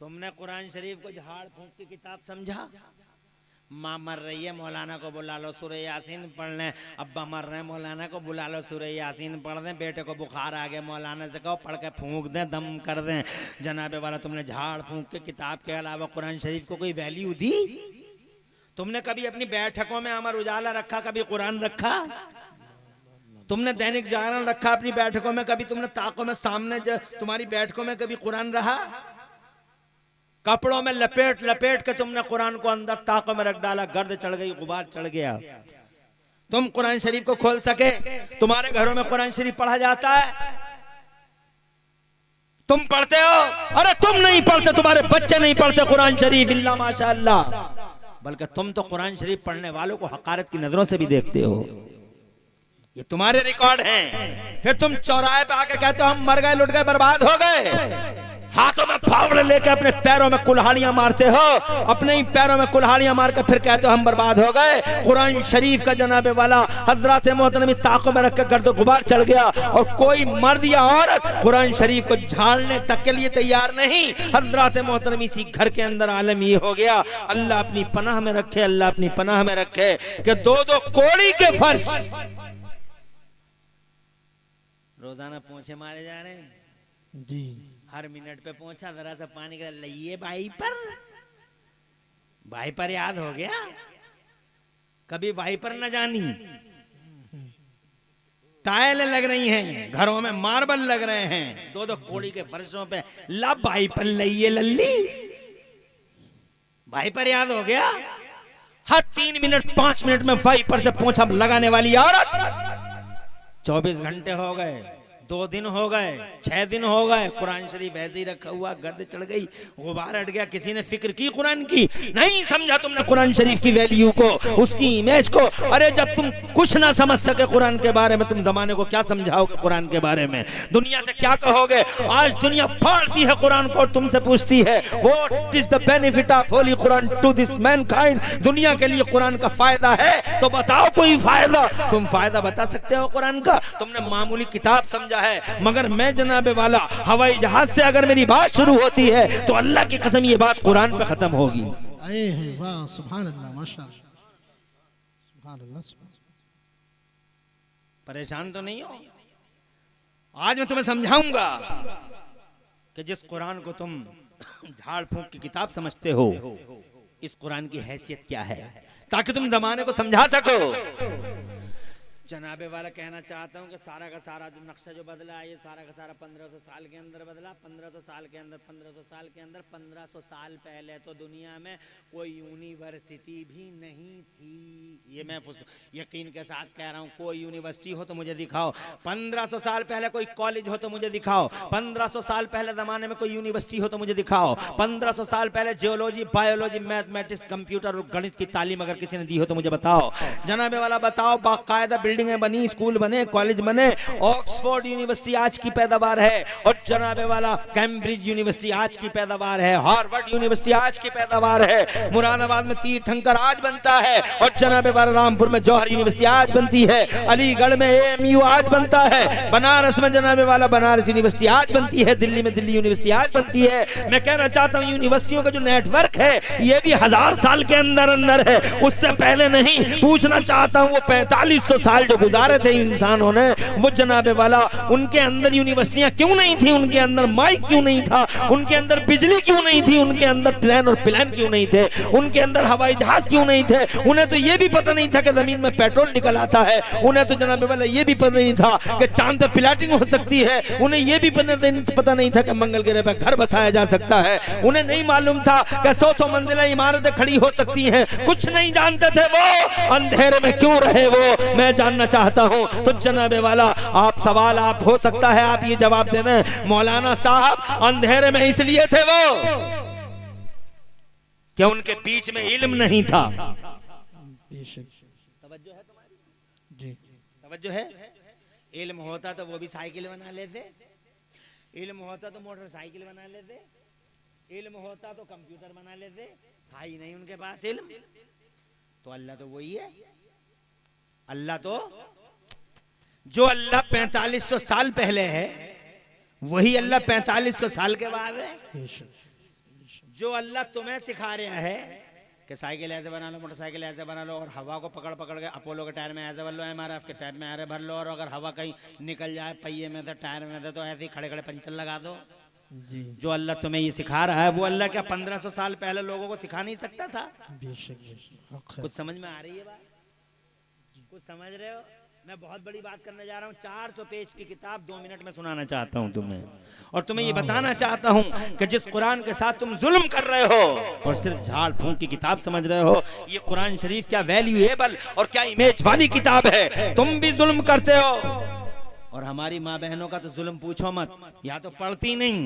तुमने कुरान शरीफ को झाड़ फूंक की किताब समझा। माँ मर रही है, मौलाना को बुला लो सूरह यासीन पढ़ लें। अब्बा मर रहे हैं, मौलाना को बुला लो सूरह यासीन पढ़ दें। बेटे को बुखार आ गया, मौलाना से कहो पढ़ के फूंक दें, दम कर दें। जनाबे वाला तुमने झाड़ फूंक के किताब के अलावा कुरान शरीफ को कोई वैल्यू दी? तुमने कभी अपनी बैठकों में अमर उजाला रखा, कभी कुरान रखा? तुमने दैनिक जागरण रखा अपनी बैठकों में, कभी तुमने ताकों में सामने तुम्हारी बैठकों में कभी कुरान रहा? कपड़ों में लपेट लपेट के तुमने कुरान को अंदर ताकों में रख डाला, गर्द चढ़ गई, गुबार चढ़ गया। तुम कुरान शरीफ को खोल सके? तुम्हारे घरों में कुरान शरीफ पढ़ा जाता है? तुम पढ़ते हो? अरे तुम नहीं पढ़ते, तुम्हारे बच्चे नहीं पढ़ते कुरान शरीफ, इल्ला माशाअल्लाह। बल्कि तुम तो कुरान शरीफ पढ़ने वालों को हकारत की नजरों से भी देखते हो। ये तुम्हारे रिकॉर्ड हैं। फिर तुम चौराहे पे आके कहते हो हम मर गए, लुट गए, बर्बाद हो गए। हाथों में फावड़े लेके अपने पैरों में कुल्हाड़ियां मारते हो, अपने ही पैरों में कुल्हाड़ियां मार के फिर कहते हो हम बर्बाद हो गए। कुरान शरीफ का जनाबे वाला हजरत मोहतरमी ताकों में रख के गर्दो गुबार चढ़ गया, और कोई मर्द या औरत कुरान शरीफ को झाड़ने तक के लिए तैयार नहीं। हजरत मोहतरमी सी घर के अंदर आलम ये हो गया। अल्लाह अपनी पनाह में रखे, अल्लाह अपनी पनाह में रखे कि दो दो कोड़ी के फर्श रोजाना पोंछे मारे जा रहे हैं जी। हर मिनट पे पहुंचा जरा सा पानी का लइए भाई पर याद हो गया। कभी वाइपर न जानी, टाइलें लग रही हैं, घरों में मार्बल लग रहे हैं, दो दो कोड़ी के फर्शों पे ला भाई पर लइए लल्ली, भाई पर याद हो गया। हर 3 मिनट 5 मिनट में वाइपर से पोंछा लगाने वाली औरत 24 घंटे हो गए, 2 दिन हो गए, 6 दिन हो गए, कुरान शरीफ ऐसे ही रखा हुआ, गर्द चढ़ गई, गुबार हट गया। किसी ने फिक्र की कुरान की? नहीं समझा तुमने कुरान शरीफ की वैल्यू को, उसकी इमेज को। अरे जब तुम कुछ ना समझ सके कुरान के बारे में, तुम जमाने को क्या समझाओगे कुरान के बारे में? दुनिया से क्या कहोगे? आज दुनिया फाड़ती है कुरान को, तुमसे पूछती है what is the benefit of holy Quran to this mankind? दुनिया के लिए कुरान का फायदा है तो बताओ कोई फायदा। तुम फायदा बता सकते हो कुरान का? तुमने मामूली किताब समझा है। मगर मैं जनाबे वाला हवाई जहाज से अगर मेरी बात शुरू होती है तो अल्लाह की कसम ये बात कुरान पे खत्म होगी। वाह सुभान अल्लाह, माशाअल्लाह, सुभान अल्लाह। परेशान तो नहीं हो? आज मैं तुम्हें समझाऊंगा कि जिस कुरान को तुम झाड़ फूंक की किताब समझते हो, इस कुरान की हैसियत क्या है, ताकि तुम जमाने को समझा सको। जनाबे वाला कहना चाहता हूँ कि सारा का सारा जो नक्शा जो बदला है, ये सारा का सारा 1500 साल के अंदर बदला। 1500 साल के अंदर 1500 साल के अंदर 1500 साल पहले तो दुनिया में कोई यूनिवर्सिटी भी नहीं थी। ये मैं यकीन के साथ कह रहा हूँ। कोई यूनिवर्सिटी हो तो मुझे दिखाओ। 1500 साल पहले कोई कॉलेज हो तो मुझे दिखाओ। 1500 साल पहले जमाने में कोई यूनिवर्सिटी हो तो मुझे दिखाओ। 1500 साल पहले जियोलॉजी, बायोलॉजी, मैथमेटिक्स, कंप्यूटर और गणित की तालीम अगर किसी ने दी हो तो मुझे बताओ। जनाबे वाला बताओ, बाकायदा बिल्डिंगें बनी, स्कूल बने, कॉलेज बने। ऑक्सफोर्ड यूनिवर्सिटी आज की पैदावार है, और जनाबे वाला कैम्ब्रिज यूनिवर्सिटी आज की पैदावार है, हार्वर्ड यूनिवर्सिटी आज की पैदावार है, मुरादाबाद में तीर्थंकर आज बनता है, और जनाबे वाला रामपुर में जौहर यूनिवर्सिटी आज बनती है, अलीगढ़ में एएमयू आज बनता है, बनारस में जनाबे वाला बनारस यूनिवर्सिटी आज बनती है, दिल्ली में दिल्ली यूनिवर्सिटी आज बनती है। मैं कहना चाहता हूँ यूनिवर्सिटियों का जो नेटवर्क है ये भी 1000 साल के अंदर अंदर है, उससे पहले नहीं। पूछना चाहता हूँ वो 4500 साल जो गुजारे थे इंसानों ने, वो जनाबे वाला उनके अंदर यूनिवर्सिटियां क्यों नहीं थी? उनके अंदर माइक क्यों नहीं था? उनके अंदर बिजली क्यों नहीं थी? उनके अंदर प्लेन और प्लान क्यों नहीं थे? उनके अंदर हवाई जहाज क्यों नहीं थे? उन्हें तो ये भी पता नहीं था कि जमीन में पेट्रोल निकल आता है। उन्हें तो जनाबे वाला ये भी पता नहीं था कि चांद पे प्लाटिंग हो सकती है। उन्हें ये भी पता नहीं था कि मंगल ग्रह पर घर बसाया जा सकता है। उन्हें नहीं मालूम था कि 100 मंजिला इमारतें खड़ी हो सकती हैं। कुछ नहीं जानते थे वो। अंधेरे में क्यों रहे वो, मैं जानना चाहता हूं। तो जनाबे वाला आप सवाल आप हो सकता है आप ये जवाब दे दें, मौलाना साहब अंधेरे में इसलिए थे वो क्या उनके बीच में इल्म नहीं था? तवज्जो है तुम्हारी? जी तवज्जो है। इल्म होता तो वो भी साइकिल बना लेते, इल्म होता तो मोटरसाइकिल बना लेते, इल्म होता तो कंप्यूटर बना लेते। था ही नहीं उनके पास इल्म। तो अल्लाह तो वही है। अल्लाह तो जो अल्लाह 4500 साल पहले है वही अल्लाह 4500 साल के बाद है। जो अल्लाह तुम्हें सिखा रहा है कि साइकिल ऐसे बना लो, मोटरसाइकिल ऐसे बना लो, और हवा को पकड़ पकड़ के अपोलो के टायर में ऐसे भर लो, MRF के टायर में ऐसे भर लो, और अगर हवा कहीं निकल जाए पहिए में से, टायर में से, तो ऐसे ही खड़े खड़े पंचर लगा दो। जी। जो अल्लाह तुम्हें ये सिखा रहा है वो अल्लाह क्या 1500 साल पहले लोगों को सिखा नहीं सकता था? कुछ समझ में आ रही है बात? कुछ समझ रहे हो? मैं बहुत बड़ी बात करने जा रहा हूँ। 400 पेज की किताब 2 मिनट में सुनाना चाहता हूँ तुम्हें, और तुम्हें ये बताना चाहता हूँ कि जिस कुरान के साथ तुम जुल्म कर रहे हो और सिर्फ झाड़ फूंक की किताब समझ रहे हो, ये कुरान शरीफ क्या वैल्यूएबल और क्या इमेज वाली किताब है। तुम भी जुल्म करते हो, और हमारी माँ बहनों का तो जुल्म पूछो मत, या तो पढ़ती नहीं,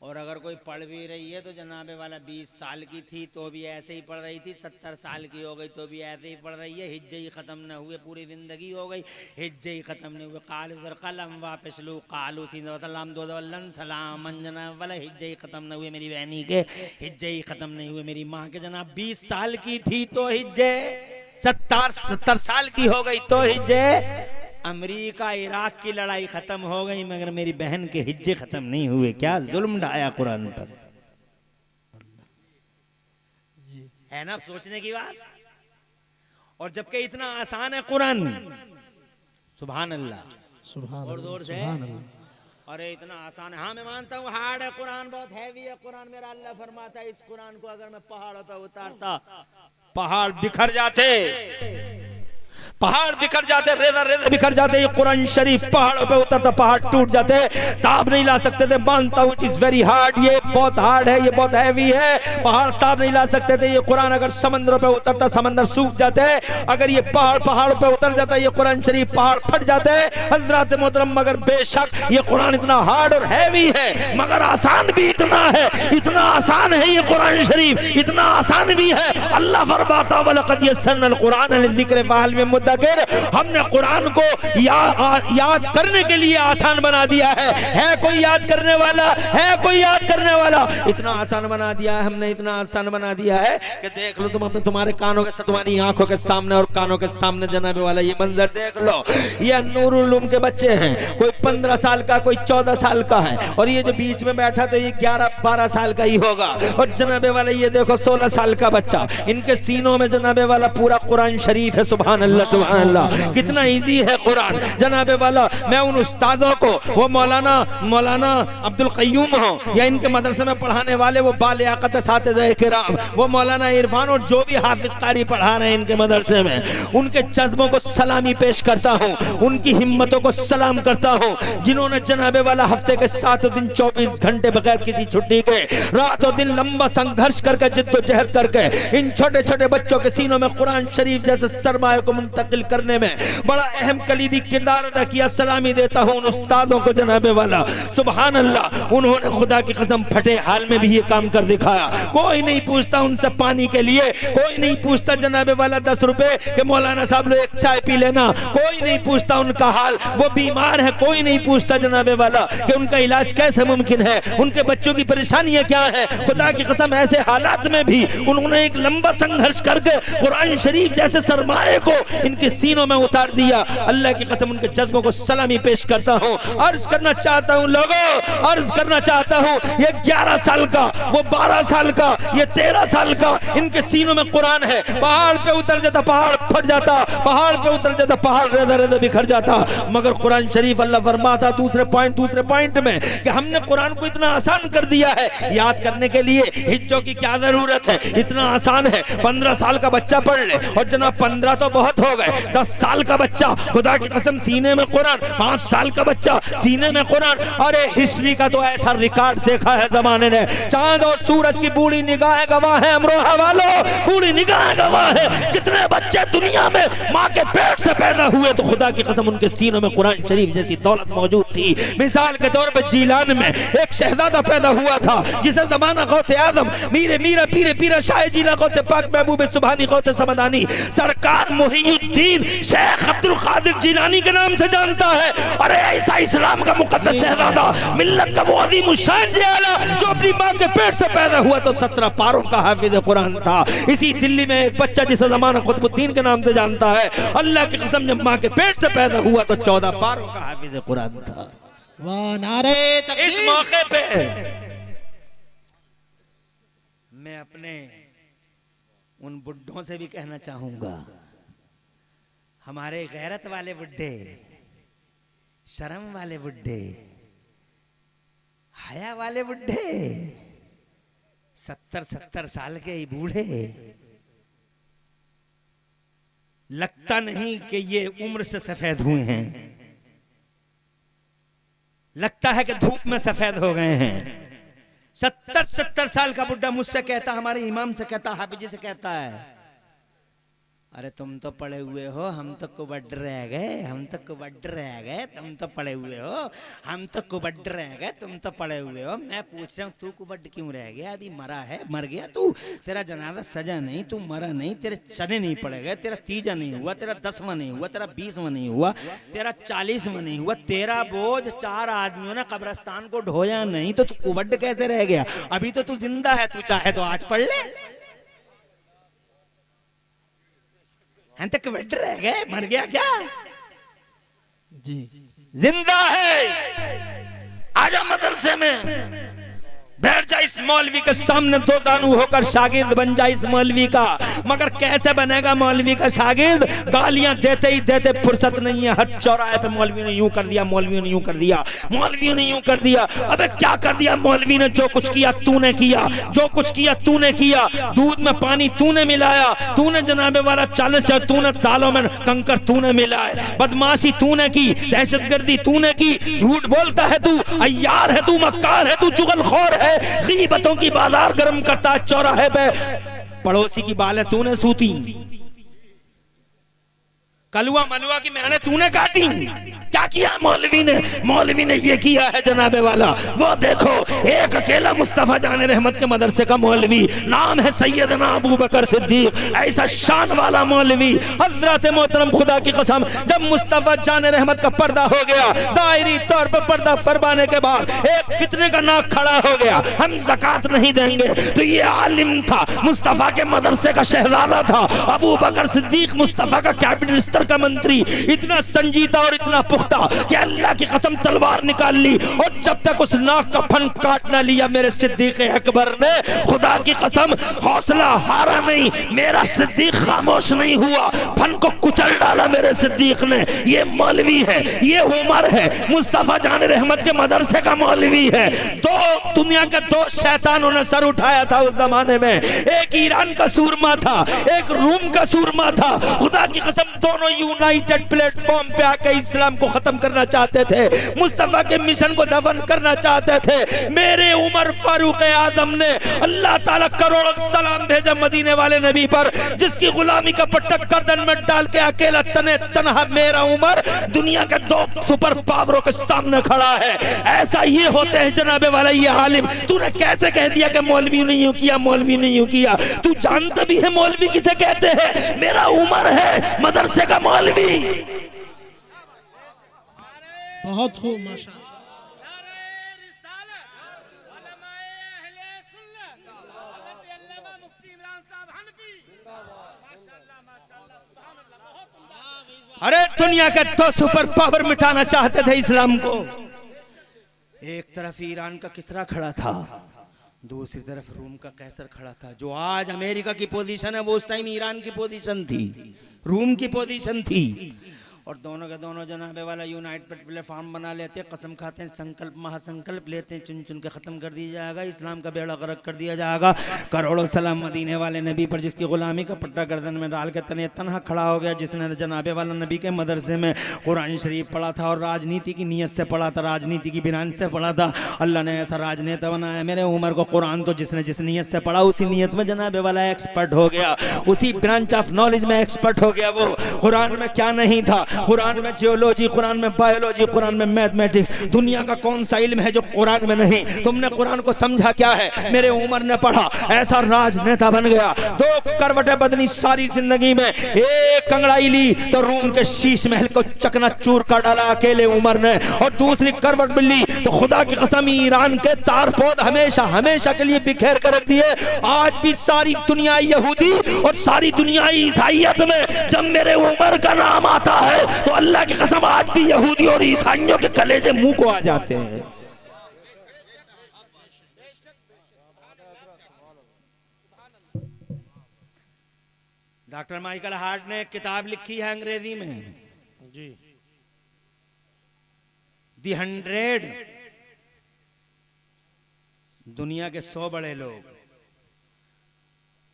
और अगर कोई पढ़ भी रही है तो जनाबे वाला 20 साल की थी तो भी ऐसे ही पढ़ रही थी, 70 साल की हो गई तो भी ऐसे ही पढ़ रही है, हिज्जे ही ख़त्म न हुए, पूरी ज़िंदगी हो गई हिज्जे ही ख़त्म नहीं हुए। कालू कलम वापस लू कालू सीम दो सलाम अंजना वाला हिज्जे ही ख़त्म न हुए मेरी बहनी के, हिज्जे ही ख़त्म नहीं हुए मेरी माँ के। जनाब 20 साल की थी तो हिज्जे, 70 साल की हो गई तो हिज्जे। अमेरिका इराक की लड़ाई खत्म हो गई मगर मेरी बहन के हिज्जे खत्म नहीं हुए। क्या जुल्म ढाया कुरान पर, है ना सोचने की बात। और जबकि इतना आसान है कुरान, सुभान अल्लाह, और जोर से अरे इतना आसान है। हाँ मैं मानता हूँ हार्ड है कुरान, बहुत हैवी है कुरान। मेरा अल्लाह फरमाता है इस कुरान को अगर मैं पहाड़ों पर उतारता पहाड़ बिखर जाते, पहाड़ बिखर जाते, रेजा रेजा बिखर जाते। ये कुरान शरीफ पहाड़ों पे उतरता पहाड़ टूट जाते, ताब नहीं ला सकते थे। मानता हूँ इट इज वेरी हार्ड, ये बहुत हार्ड है, ये बहुत हैवी है, पहाड़ ताब नहीं ला सकते थे। ये कुरान अगर समंदरों पे उतरता समंदर सूख जाते, अगर ये पहाड़ों पे उतर जाता ये कुरान शरीफ पहाड़ फट जाते। हजरत मोहतरम मगर बेशक ये कुरान इतना हार्ड और हैवी है मगर आसान भी इतना है, इतना आसान है ये कुरान शरीफ, इतना आसान भी है। अल्लाह फरमाता वलक़द यस्सरनल कुरान लिज़िक्र फ़हल मिन मुद्दकिर, हमने कुरान को याद करने के लिए आसान बना दिया है कोई याद करने वाला, है कोई याद करने वाला? इतना आसान बना दिया है हमने, इतना आसान बना दिया है कि देख लो तुम अपने, तुम्हारे कानों के, तुम्हारी आंखों के सामने और कानों के सामने जनाबे वाला ये मंजर देख लो। ये नूरुल उलूम के बच्चे हैं, कोई 15 साल का, कोई 14 साल का है, और ये जो बीच में बैठा तो ये 11-12 साल का ही होगा, और जनाबे वाला ये देखो 16 साल का बच्चा, इनके सीनों में जनाबे वाला पूरा कुरान शरीफ है। सुभान अल्लाह, सुभान अल्लाह, कितना इजी है कुरान जनाबे वाला। मैं उन उस्तादों को, वो मौलाना अब्दुल क़य्यूम हो या इनके मदरसे में पढ़ाने वाले वो बालियाक़त सातिज़े किराम, वो मौलाना इरफान और जो भी हाफिज कारी पढ़ा रहे हैं इनके मदरसे में, उनके जज्बों को सलामी पेश करता हूँ, उनकी हिम्मतों को सलाम करता हूँ, जिन्होंने जनाबे वाला हफ्ते के 7 दिन 24 घंटे बगैर किसी छुट्टी के रातों दिन लंबा संघर्ष करके जिद्दोजहद करके इन छोटे छोटे बच्चों के सीनों में कुरान शरीफ जैसे सरमाए को मुंतकिल करने में बड़ा अहम कलीदी किरदार अदा किया। सलामी देता हूँ उन उस्तादों को जनाबे वाला, सुभान अल्लाह, उन्होंने खुदा की कसम फटे हाल में भी ये काम कर दिखाया। कोई नहीं पूछता उनसे पानी के लिए, कोई नहीं पूछता जनाबे वाला 10 रुपए के मौलाना साहब लो एक चाय पी लेना, कोई नहीं पूछता उनका हाल, वो बीमार है, कोई नहीं पूछता जनाबे वाला कि उनका इलाज कैसे मुमकिन है, उनके बच्चों की परेशानियां क्या है। खुदा की कसम ऐसे हालात में भी उन्होंने एक लंबा संघर्ष करके कुरान शरीफ जैसे सरमाए को इनके सीनों में उतार दिया। अल्लाह की कसम उनके जज्बों को सलामी पेश करता हूँ। अर्ज करना चाहता हूँ लोगों, अर्ज करना चाहता हूँ, ये 11 साल का, वो 12 साल का, ये 13 साल का, इनके सीनों में कुरान है। पहाड़ पे उतर जाता पहाड़ फट जाता, पहाड़ पे उतर जाता पहाड़ रेदा रेदा बिखर जाता, मगर कुरान शरीफ अल्लाह फरमाता दूसरे पॉइंट में कि हमने कुरान को इतना आसान कर दिया है, याद करने के लिए हिज्जों की क्या जरूरत है, इतना आसान है। 15 साल का बच्चा पढ़ ले, और जनाब 15 तो बहुत हो गए, 10 साल का बच्चा खुदा की कसम सीने में कुरान, 5 साल का बच्चा सीने में कुरान। अरे हिस्ट्री का तो ऐसा रिकॉर्ड देखा है जमाने ने, चांद और सूरज की बूढ़ी निगाहें गवाह है, अमरोहा वालों बूढ़ी निगाहें गवाह है। कितने बच्चे दुनिया में माँ के पेट से पैदा हुए तो खुदा की कसम उनके सीनों में कुरान शरीफ जैसी दौलत मौजूद थी। मिसाल के तौर पर जीलान में एक शहजादा पैदा हुआ था जिसे जमाना गौसे आजम मीरा पीरे शाह जीला गौसे पाक महबूब सुभानी गौसे समदानी सरकार मुहीउद्दीन शेख अब्दुल कादिर जिलानी के नाम से जानता है। अरे ऐसा इस्लाम का मुकद्दस शहजादा, मिल्लत का वो अज़ीम शान जियाला जो अपनी माँ के पेट से पैदा हुआ तो 17 पारों का हाफिज कुरान था। इसी दिल्ली में एक बच्चा जिसे जमाना कुतुबुद्दीन के नाम से जानता है, अल्लाह की कसम जब माँ के पेट से पैदा हुआ तो 14 पारों का हाफिज कुरान था। वाह नारे तकबीर। इस मौके पे अपने उन बुड्ढों से भी कहना चाहूंगा, हमारे गैरत वाले बुड्ढे, शर्म वाले बुड्ढे, हया वाले बुड्ढे, 70-70 साल के ही बूढ़े, लगता नहीं कि ये उम्र से सफेद हुए हैं, लगता है कि धूप में सफेद हो गए हैं। 70-70 साल का बुड्ढा मुझसे कहता, हमारे इमाम से कहता, हाफिज जी से कहता है, अरे तुम तो पढ़े हुए हो, हम तो कुबड्ड रह गए, हम तो कुबड्ड रह गए, तुम तो पढ़े हुए हो, हम तो कुबड्ड रह गए, तुम तो पढ़े हुए हो। मैं पूछ रहा हूँ तू कुबड्ड क्यों रह गया? अभी मरा है, मर गया तू, तेरा जनाजा सजा नहीं, तू मरा नहीं, तेरे चने नहीं पड़े गए, तेरा तीजा नहीं हुआ, तेरा 10वां नहीं हुआ, तेरा 20वां नहीं हुआ, तेरा 40वां नहीं हुआ, तेरा बोझ 4 आदमियों ने कब्रिस्तान को ढोया नहीं, तो तू कुबड्ड कैसे रह गया? अभी तो तू जिंदा है, तू चाहे तो आज पढ़ ले। हम तक बैठ रह गए, मर गया क्या? जी जिंदा है। आजा मदरसे में, बैठ जा इस मौलवी के सामने, दो जानू होकर शागिर्द बन जा इस मौलवी का। मगर कैसे बनेगा मौलवी का शागिर्द? गालियां देते ही देते फुर्सत नहीं है। हर चौराहे पे मौलवी ने यूं कर दिया, मौलवी ने यूं कर दिया, मौलवी ने यूं कर दिया। अबे क्या कर दिया मौलवी ने? जो कुछ किया तूने किया, जो कुछ किया तूने किया। दूध में पानी तूने मिलाया, तूने जनाबे वाला चाल चल, तूने दालों में कंकर तूने मिलाए, बदमाशी तूने की, दहशतगर्दी तूने की, झूठ बोलता है तू, अय्यार है तू, मक्कार है तू, चुगलखोर है, गीबतों की बाजार गर्म करता है चौराहे पे, पड़ोसी की बालें तूने सूती, कलुआ मलुआ की मेहनत तूने काटी। क्या किया मौलवी ने? मौलवी ने ये किया है जनाबे वाला, वो देखो एक अकेला मुस्तफा जाने रहमत के मदरसे का मौलवी, नाम है सैयदना अबू बकर सिद्दीक। ऐसा शान वाला मौलवी, हजरत मोहतरम खुदा की कसम, जब मुस्तफा जाने रहमत का पर्दा हो गया, जाहिरी तौर पर पर्दा फरमाने के बाद एक फितने का नाक खड़ा हो गया, हम ज़कात नहीं देंगे। तो ये आलिम था, मुस्तफा के मदरसे का शहजादा था, अबू बकर सिद्दीक मुस्तफा का कैबिनेट स्तर का मंत्री, इतना संजीदा और इतना पुख्ता कि अल्लाह की कसम तलवार निकाल ली, और जब तक उस नाक का फन काट ना लिया मेरे सिद्दीक अकबर ने, खुदा की कसम हौसला हारा नहीं, मेरा सिद्दीक खामोश नहीं हुआ, फन को कुचल डाला मेरे सिद्दीक ने। ये मौलवी है, ये उमर है, मुस्तफा जान रहमत के मदरसे का मौलवी है। दो दुनिया के दो शैतानों ने सर उठाया था उस जमाने में, एक ईरान का सूरमा था, एक रूम का सूरमा था। खुदा की कसम दोनों यूनाइटेड प्लेटफॉर्म पे आके इस्लाम को खत्म करना चाहते थे, मुस्तफा के मिशन को दफन करना चाहते थे। मेरे उमर फारूक आजम ने अल्लाह ताला करोड़ों सलाम भेजा मदीने वाले नबी पर, जिसकी गुलामी का पट्टा गर्दन में डाल के अकेला तने तनहा मेरा उमर दुनिया के दो सुपर पावरों के सामने खड़ा है। ऐसा ये होते हैं जनाबे वाला ये आलिम। तूने कैसे कह दिया कि मौलवी ने यूं किया, मौलवी ने यूं किया? तू जानता भी है मौलवी किसे कहते हैं? मेरा उमर है मदरसे का मौलवी। बहुत खूब माशाअल्लाह। अरे दुनिया के दो सुपर पावर मिटाना चाहते थे इस्लाम को। एक तरफ ईरान का किसरा खड़ा था, दूसरी तरफ रूम का कैसर खड़ा था। जो आज अमेरिका की पोजीशन है वो उस टाइम ईरान की पोजीशन थी, रूम की पोजीशन थी। और दोनों के दोनों जनाबे वाला यूनाइटेड प्लेटफॉर्म बना लेते हैं, कसम खाते हैं, संकल्प महासंकल्प लेते हैं, चुन चुन के खत्म कर दिया जाएगा, इस्लाम का बेड़ा गर्क कर दिया जाएगा। करोड़ों सलाम मदीने वाले नबी पर, जिसकी गुलामी का पट्टा गर्दन में डाल के तने तनहा खड़ा हो गया, जिसने जनाबे वाला नबी के मदरसे में कुरान शरीफ पढ़ा था और राजनीति की नीयत से पढ़ा था, राजनीति की बिरान से पढ़ा था। अल्लाह ने ऐसा राजनेता बनाया मेरे उमर को। कुरान तो जिसने जिस नीयत से पढ़ा उसी नीयत में जनाबे वाला एक्सपर्ट हो गया, उसी ब्रांच ऑफ नॉलेज में एक्सपर्ट हो गया। वो कुरान में क्या नहीं था? कुरान में जियोलॉजी, कुरान में बायोलॉजी, कुरान में मैथमेटिक्स, दुनिया का कौन सा इल्म है जो कुरान में नहीं? तुमने कुरान को समझा क्या है? मेरे उमर ने पढ़ा, ऐसा राजनेता बन गया। दो करवटें बदली सारी जिंदगी में, एक कंगड़ाई ली तो रूम के शीश महल को चकनाचूर कर डाला अकेले उमर ने, और दूसरी करवट मिली तो खुदा की कसम ईरान के तारपोद हमेशा हमेशा के लिए बिखेर कर रख दिए। आज भी सारी दुनिया यहूदी और सारी दुनिया ईसाइयत में जब मेरे उमर का नाम आता है तो अल्लाह की कसम आज भी यहूदी और ईसाइयों के कलेजे मुंह को आ जाते हैं। डॉक्टर माइकल हार्ट ने एक किताब लिखी है अंग्रेजी में, जी। दी 100, दुनिया के 100 बड़े लोग।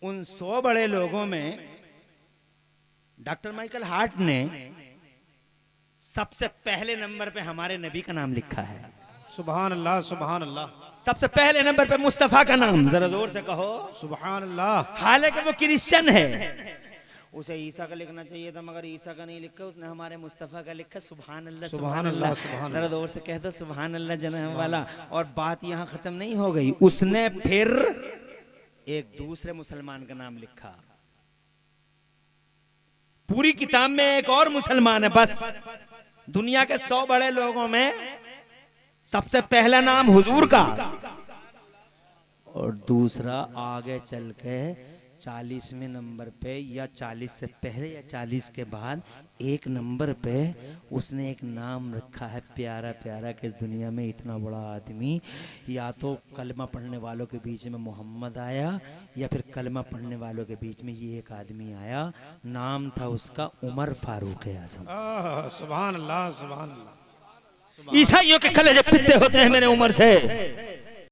उन 100 बड़े लोगों में डॉक्टर माइकल हार्ट ने सबसे पहले नंबर पे हमारे नबी का नाम लिखा है। सुभान अल्लाह, सुभान अल्लाह। सबसे पहले नंबर पे मुस्तफा का नाम, जरा जोर से कहो सुभान अल्लाह। हालांकि वो क्रिश्चियन है, उसे ईसा का लिखना चाहिए था, मगर ईसा का नहीं लिखा, उसने हमारे मुस्तफा का लिखा। सुभान अल्लाह, सुभान अल्लाह, सुभान जरा जोर से कह दो सुभान अल्लाह जनाब वाला। और बात यहाँ खत्म नहीं हो गई, उसने फिर एक दूसरे मुसलमान का नाम लिखा। पूरी किताब में एक और मुसलमान है बस। दुनिया के 100 बड़े लोगों में सबसे पहला नाम हुजूर का, और दूसरा आगे चल के 40वें नंबर पे, या 40 से पहले या 40 के बाद एक नंबर पे उसने एक नाम रखा है प्यारा प्यारा, कि इस दुनिया में इतना बड़ा आदमी या तो कलमा पढ़ने वालों के बीच में मोहम्मद आया, या फिर कलमा पढ़ने वालों के बीच में ये एक आदमी आया। नाम था उसका उमर फारूक आज़म। सुभान अल्लाह, सुभान अल्लाह। ईसाइयों के कलेजे पित्ते होते हैं मेरे उमर से।